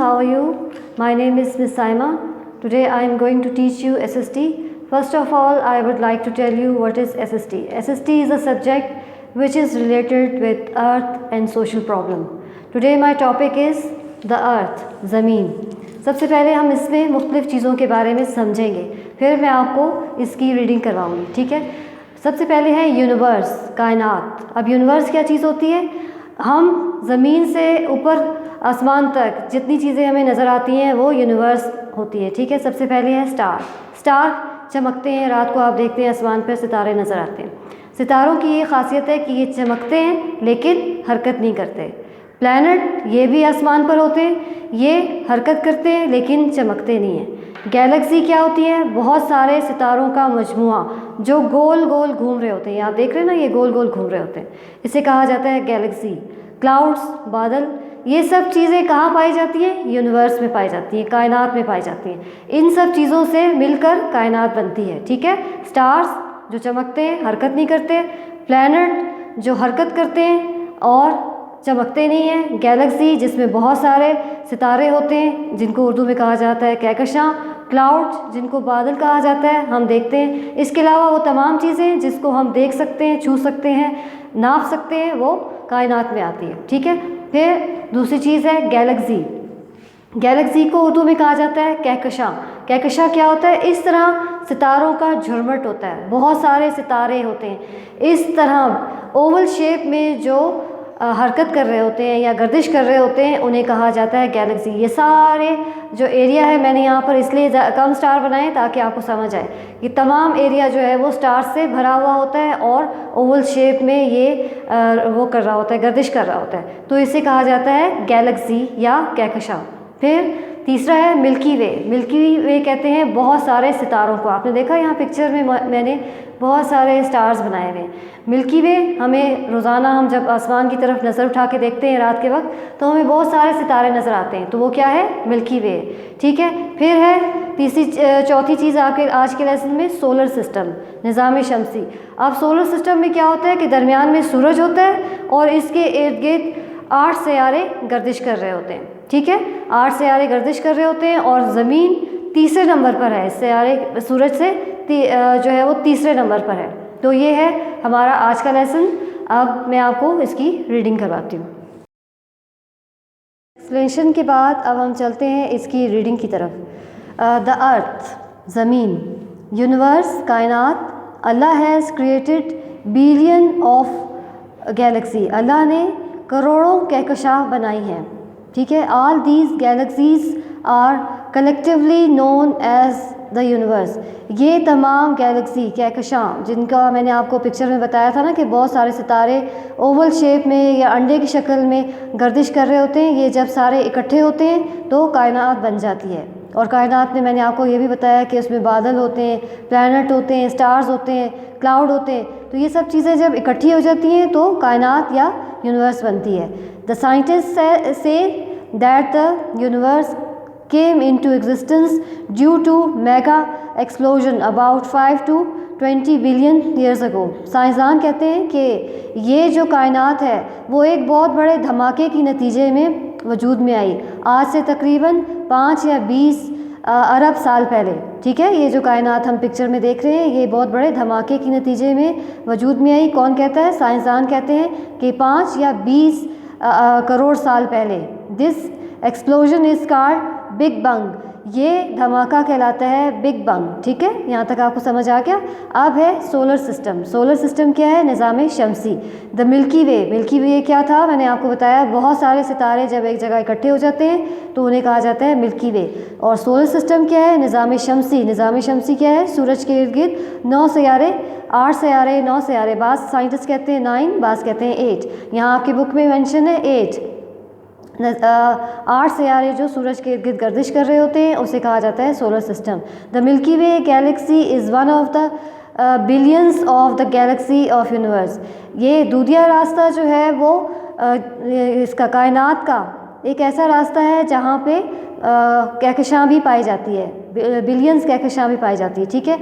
how are you? My name is Miss Saima. Today I am going to teach you SST. First of all, I would like to tell you what is SST. SST is a subject which is related with earth and social problem. Today my topic is the earth, ज़मीन. सबसे पहले हम इसमें मुख्तलिफ़ चीज़ों के बारे में समझेंगे, फिर मैं आपको इसकी रीडिंग करवाऊँगी, ठीक है. सबसे पहले है यूनिवर्स, कायनात. अब यूनिवर्स क्या चीज़ होती है? हम ज़मीन से ऊपर आसमान तक जितनी चीज़ें हमें नज़र आती हैं वो यूनिवर्स होती है, ठीक है. सबसे पहले है स्टार. स्टार चमकते हैं, रात को आप देखते हैं आसमान पर सितारे नज़र आते हैं. सितारों की ये खासियत है कि ये चमकते हैं लेकिन हरकत नहीं करते. प्लैनेट ये भी आसमान पर होते हैं, ये हरकत करते हैं लेकिन चमकते नहीं हैं. गैलेक्सी क्या होती है? बहुत सारे सितारों का मजमुआ जो गोल गोल घूम रहे होते हैं. आप देख रहे हैं ना, ये गोल गोल घूम रहे होते हैं, इसे कहा जाता है गैलेक्सी. क्लाउड्स, बादल, ये सब चीज़ें कहाँ पाई जाती हैं? यूनिवर्स में पाई जाती हैं, कायनात में पाई जाती हैं. इन सब चीज़ों से मिलकर कायनात बनती है, ठीक है. स्टार्स जो चमकते हैं, हरकत नहीं करते. प्लैनेट जो हरकत करते हैं और चमकते नहीं हैं. गैलेक्सी जिसमें बहुत सारे सितारे होते हैं जिनको उर्दू में कहा जाता है कहकशां. क्लाउड्स जिनको बादल कहा जाता है, हम देखते हैं. इसके अलावा वो तमाम चीज़ें जिसको हम देख सकते हैं, छू सकते हैं, नाप सकते हैं, वो कायनात में आती है, ठीक है. फिर दूसरी चीज़ है गैलेक्सी. गैलेक्सी को उर्दू में कहा जाता है कहकशां. कहकशां क्या होता है? इस तरह सितारों का झुरमट होता है, बहुत सारे सितारे होते हैं. इस तरह ओवल शेप में जो हरकत कर रहे होते हैं या गर्दिश कर रहे होते हैं, उन्हें कहा जाता है गैलेक्सी. ये सारे जो एरिया है, मैंने यहाँ पर इसलिए कम स्टार बनाए ताकि आपको समझ आए. ये तमाम एरिया जो है वो स्टार से भरा हुआ होता है और ओवल शेप में ये वो कर रहा होता है, गर्दिश कर रहा होता है, तो इसे कहा जाता है गैलेक्सी या कहकशां. फिर तीसरा है मिल्की वे. मिल्की वे कहते हैं बहुत सारे सितारों को. आपने देखा यहाँ पिक्चर में मैंने बहुत सारे स्टार्स बनाए हुए हैं. मिल्की वे हमें रोज़ाना, हम जब आसमान की तरफ नज़र उठा के देखते हैं रात के वक्त, तो हमें बहुत सारे सितारे नज़र आते हैं, तो वो क्या है? मिल्की वे, ठीक है. फिर है चौथी चीज़ आपके आज के लेसन में सोलर सिस्टम, निज़ाम शमसी. अब सोलर सिस्टम में क्या होता है कि दरमियान में सूरज होता है और इसके इर्द गिर्द 8 सितारे गर्दिश कर रहे होते हैं, ठीक है. 8 सितारे गर्दिश कर रहे होते हैं और ज़मीन तीसरे नंबर पर है. सितारे सूरज से जो है वो तीसरे नंबर पर है. तो ये है हमारा आज का लेसन. अब मैं आपको इसकी रीडिंग करवाती हूँ. एक्सप्लेनेशन के बाद अब हम चलते हैं इसकी रीडिंग की तरफ. द अर्थ, ज़मीन. यूनिवर्स, कायनात. Allah has created billion of galaxy. Allah ने करोड़ों कहकशां बनाई हैं, ठीक है. All these galaxies are collectively known as the universe. ये तमाम गैलेक्सी, कहकशां, जिनका मैंने आपको पिक्चर में बताया था ना कि बहुत सारे सितारे ओवल शेप में या अंडे की शक्ल में गर्दिश कर रहे होते हैं, ये जब सारे इकट्ठे होते हैं तो कायनात बन जाती है. और कायनात में मैंने आपको ये भी बताया कि उसमें बादल होते हैं, प्लैनेट होते हैं, स्टार्स होते हैं, क्लाउड होते हैं. तो ये सब चीज़ें जब इकट्ठी हो जाती हैं तो कायनात या यूनिवर्स बनती है. The scientist say that the universe came into existence due to mega explosion about 5 to 20 billion years ago. साइंसदान कहते हैं कि ये जो कायनात है वो एक बहुत बड़े धमाके की नतीजे में वजूद में आई, आज से तकरीबन 5 या 20 अरब साल पहले, ठीक है. ये जो कायनात हम पिक्चर में देख रहे हैं ये बहुत बड़े धमाके की नतीजे में वजूद में आई. कौन कहता है? साइंसदान कहते हैं कि 5 या 20 करोड़ साल पहले. This explosion is called big बंग. ये धमाका कहलाता है बिग बंग, ठीक है. यहाँ तक आपको समझ आ गया. अब है सोलर सिस्टम. सोलर सिस्टम क्या है? निज़ाम शमसी. The Milky Way. Milky Way क्या था? मैंने आपको बताया बहुत सारे सितारे जब एक जगह इकट्ठे हो जाते हैं तो उन्हें कहा जाता है मिल्की वे. और सोलर सिस्टम क्या है? निज़ाम शमसी. निज़ाम शमसी क्या है? सूरज के इर्द गिर्द 9 सितारे, 8 सितारे, 9 सितारे. बाज़ साइंटिस्ट कहते हैं 9, बाज़ कहते हैं 8. यहाँ आपकी बुक में मेंशन है 8. 8 सितारे जो सूरज के इर्द गिर्द गर्दिश कर रहे होते हैं उसे कहा जाता है solar system. The Milky way Galaxy is one of the billions of the Galaxy of universe. ये दूधिया रास्ता जो है वो इसका कायनात का एक ऐसा रास्ता है जहाँ पे कहकशां भी पाई जाती है, बिलियंस कहकशां भी पाई जाती है, ठीक है.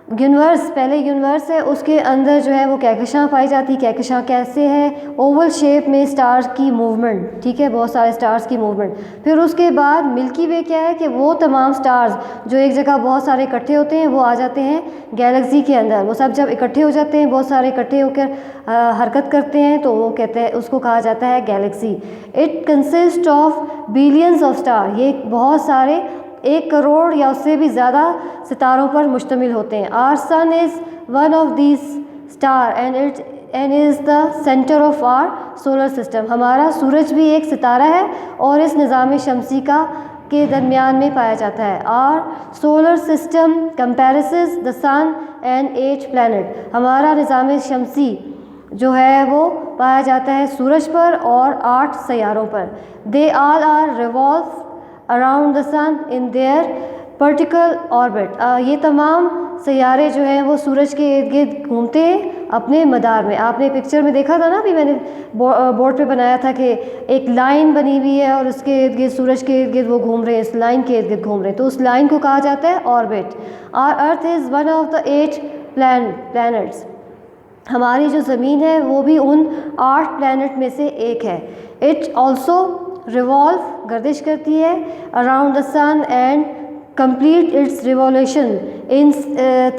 यूनिवर्स, पहले यूनिवर्स है, उसके अंदर जो है वो कहकशां पाई जाती है। कहकशां कैसे है? ओवल शेप में स्टार्स की मूवमेंट, ठीक है, बहुत सारे स्टार्स की मूवमेंट। फिर उसके बाद मिल्की वे क्या है कि वो तमाम स्टार्स जो एक जगह बहुत सारे इकट्ठे होते हैं वो आ जाते हैं गैलेक्सी के अंदर। वो सब जब इकट्ठे हो जाते हैं, बहुत सारे इकट्ठे होकर हरकत करते हैं, तो वो कहते हैं, उसको कहा जाता है Galaxy. It consist of billions of star, ये बहुत सारे 1 करोड़ या उससे भी ज़्यादा सितारों पर मुश्तमिल होते हैं। Our sun is one of these star and is the centre of our solar system. हमारा सूरज भी एक सितारा है और इस निज़ाम शमसी का के दरमियान में पाया जाता है। Our solar system comprises the sun and 8 planet. हमारा निज़ाम शमसी जो है वो पाया जाता है सूरज पर और 8 सैयारों पर। They all are revolve around the sun in their particular orbit. ये तमाम सैयारे जो हैं वो सूरज के इर्द गिर्द घूमते हैं अपने मदार में। आपने पिक्चर में देखा था ना, अभी मैंने बोर्ड पे बनाया था कि एक लाइन बनी हुई है और उसके इर्द गिर्द, सूरज के इर्द गिर्द वो घूम रहे हैं, इस लाइन के इर्द गिर्द घूम रहे हैं, तो उस लाइन को कहा जाता है orbit. Our earth is one of the 8 planets. हमारी जो ज़मीन है वो भी उन 8 प्लैनेट में से एक है। इट ऑल्सो रिवॉल्व, गर्दिश करती है, around the sun and complete its revolution in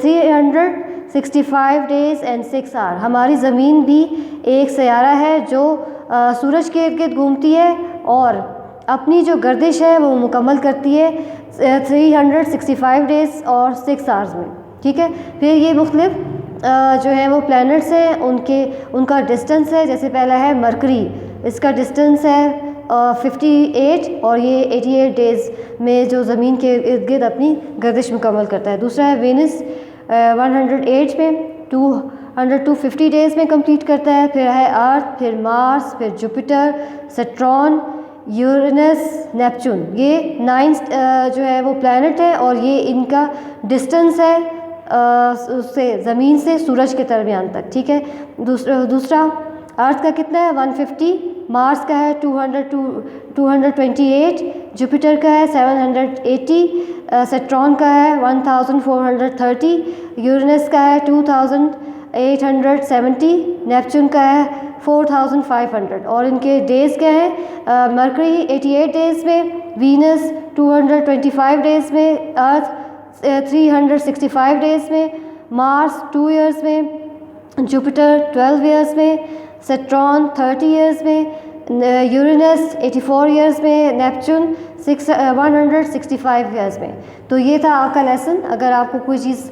365 days and 6 hour. हमारी ज़मीन भी एक सैयारा है जो सूरज के इर्द गिर्द घूमती है और अपनी जो गर्दिश है वो मुकम्मल करती है 365 डेज़ और 6 आवर्स में, ठीक है। फिर ये मुख्तलिफ जो है वो प्लैनेट्स हैं, उनका डिस्टेंस है। जैसे पहला है मरकरी, इसका डिस्टेंस है 58 और ये 88 डेज़ में जो ज़मीन के इर्द गिर्द अपनी गर्दिश मुकम्मल करता है। दूसरा है वेनस, 108 में 250 डेज़ में कंप्लीट करता है। फिर है अर्थ, फिर मार्स, फिर जुपिटर, सैटर्न, यूरेनस, नेपच्यून। ये 9 जो है वो प्लैनेट है और ये इनका डिस्टेंस है उससे ज़मीन से सूरज के दरमियान तक, ठीक है। दूसरा अर्थ का कितना है 150, मार्स का है 228, जुपिटर का है 780, सैटर्न का है 1430, यूरेनस का है 2870, नेपच्यून का है 4500। और इनके डेज़ क्या हैं? मरकरी 88 डेज़ में, वीनस 225 डेज़ में, अर्थ 365 डेज़ में, मार्स 2 इयर्स में, जुपिटर 12 इयर्स में, सैटर्न 30 इयर्स में, यूरेनस 84 इयर्स में, नेपच्यून 165 इयर्स में। तो ये था आपका लेसन। अगर आपको कोई चीज़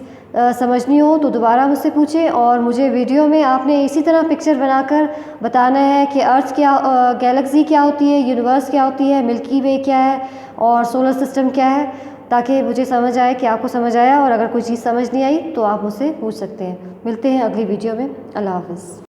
समझनी हो तो दोबारा मुझसे पूछें और मुझे वीडियो में आपने इसी तरह पिक्चर बनाकर बताना है कि अर्थ क्या, गैलेक्सी क्या होती है, यूनिवर्स क्या होती है, मिल्की वे क्या है और सोलर सिस्टम क्या है, ताकि मुझे समझ आए कि आपको समझ आया। और अगर कोई चीज़ समझ नहीं आई तो आप मुझसे पूछ सकते हैं। मिलते हैं अगली वीडियो में। अल्लाह हाफ़िज़।